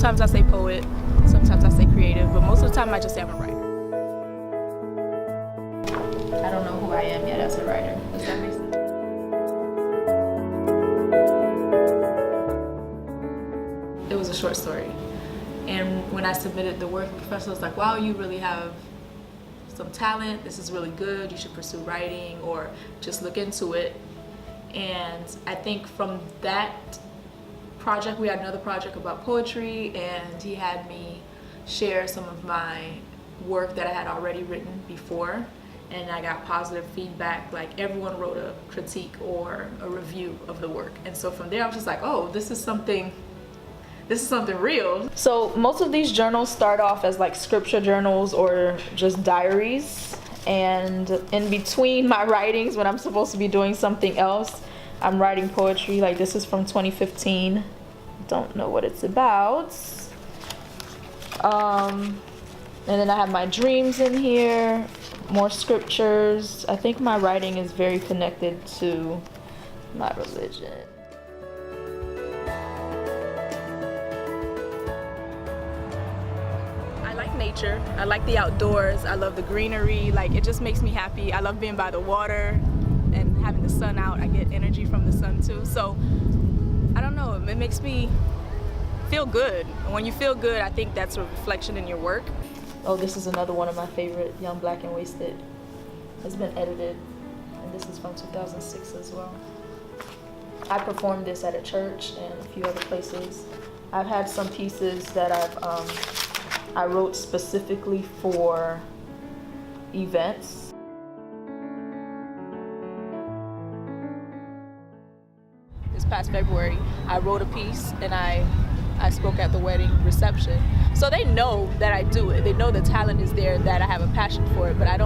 Sometimes I say poet, sometimes I say creative, but most of the time I just say I'm a writer. I don't know who I am yet as a writer. Does that make sense? It was a short story. And when I submitted the work, the professor was like, wow, you really have some talent. This is really good. You should pursue writing or just look into it. And I think from that project, we had another project about poetry, and he had me share some of my work that I had already written before. And I got positive feedback, like everyone wrote a critique or a review of the work. And so from there I was just like, oh, this is something real. So most of these journals start off as like scripture journals or just diaries. And in between my writings, when I'm supposed to be doing something else, I'm writing poetry. Like this is from 2015. Don't know what it's about. And then I have my dreams in here. More scriptures. I think my writing is very connected to my religion. I like nature. I like the outdoors. I love the greenery. Like it just makes me happy. I love being by the water and having the sun out. I get energy from the sun too. So I don't know. It makes me feel good. And when you feel good, I think that's a reflection in your work. Oh, this is another one of my favorite, Young, Black, and Wasted. It's been edited, and this is from 2006 as well. I performed this at a church and a few other places. I've had some pieces that I wrote specifically for events. This past February, I wrote a piece and I spoke at the wedding reception. So they know that I do it. They know the talent is there, that I have a passion for it, but I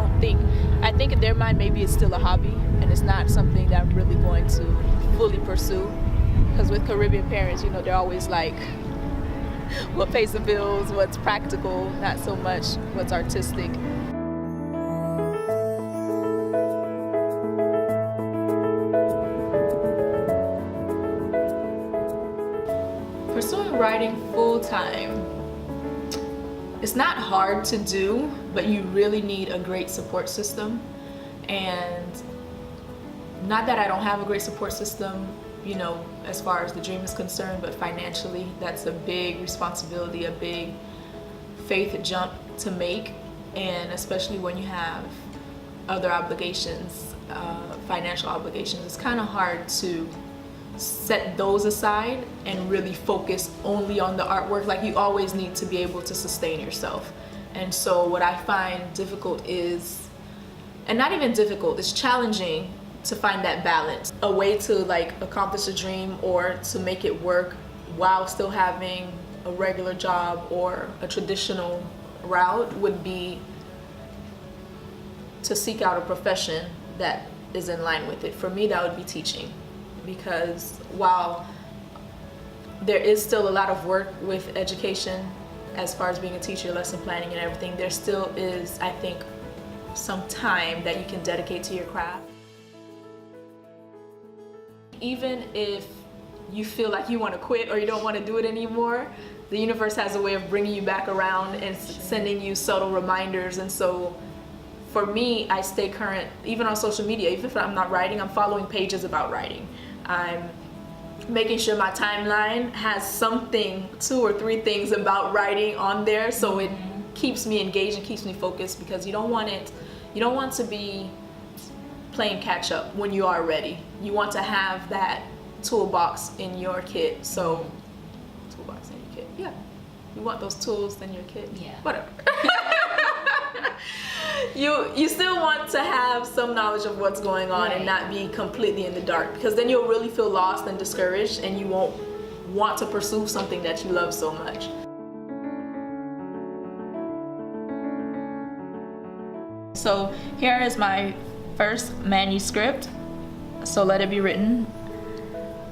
think in their mind maybe it's still a hobby and it's not something that I'm really going to fully pursue. Because with Caribbean parents, you know, they're always like, what pays the bills, what's practical, not so much what's artistic. Pursuing writing full-time, it's not hard to do, but you really need a great support system. And not that I don't have a great support system, you know, as far as the dream is concerned, but financially, that's a big responsibility, a big faith jump to make. And especially when you have other obligations, financial obligations, it's kind of hard to set those aside and really focus only on the artwork. Like you always need to be able to sustain yourself. And so what I find difficult is, and not even difficult, it's challenging to find that balance. A way to like accomplish a dream or to make it work while still having a regular job or a traditional route would be to seek out a profession that is in line with it. For me, that would be teaching. Because while there is still a lot of work with education as far as being a teacher, lesson planning and everything, there still is, I think, some time that you can dedicate to your craft. Even if you feel like you want to quit or you don't want to do it anymore, the universe has a way of bringing you back around and sending you subtle reminders. And so for me, I stay current, even on social media. Even if I'm not writing, I'm following pages about writing. I'm making sure my timeline has something, 2 or 3 things about writing on there, so it keeps me engaged and keeps me focused, because you don't want to be playing catch up when you are ready. You want to have that toolbox in your kit. So toolbox in your kit, yeah. You want those tools in your kit, yeah. Whatever. You still want to have some knowledge of what's going on, right, and not be completely in the dark, because then you'll really feel lost and discouraged and you won't want to pursue something that you love so much. So here is my first manuscript, So Let It Be Written,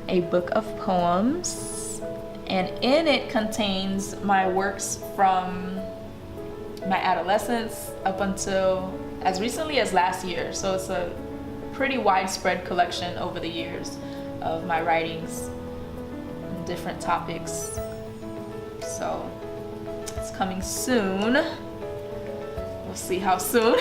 a book of poems, and in it contains my works from my adolescence up until as recently as last year. So it's a pretty widespread collection over the years of my writings on different topics. So it's coming soon. We'll see how soon.